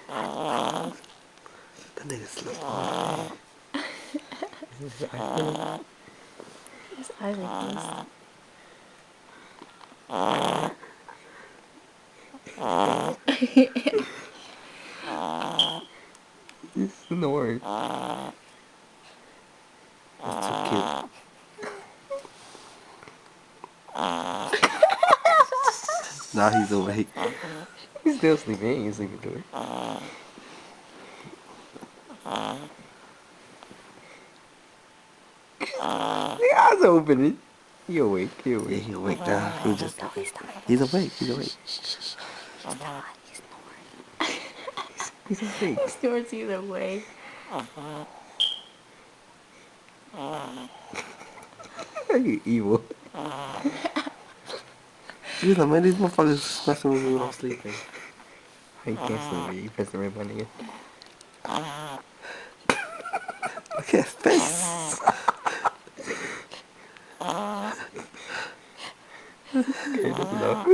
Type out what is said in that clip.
That nigga sleep on His eyes are closed. He's snoring. That's too cute. Now he's awake. He's still sleeping. He ain't sleeping through it. The eyes are opening. He awake. He awake. Yeah, he awake now. He just. He's awake. He's awake. He's not. He's snoring. He's awake. He snores either way. You evil. You know, man, these motherfuckers messing with me when I'm sleeping. You can't sleep. You press the red button again. Look at his face. Okay, that's enough.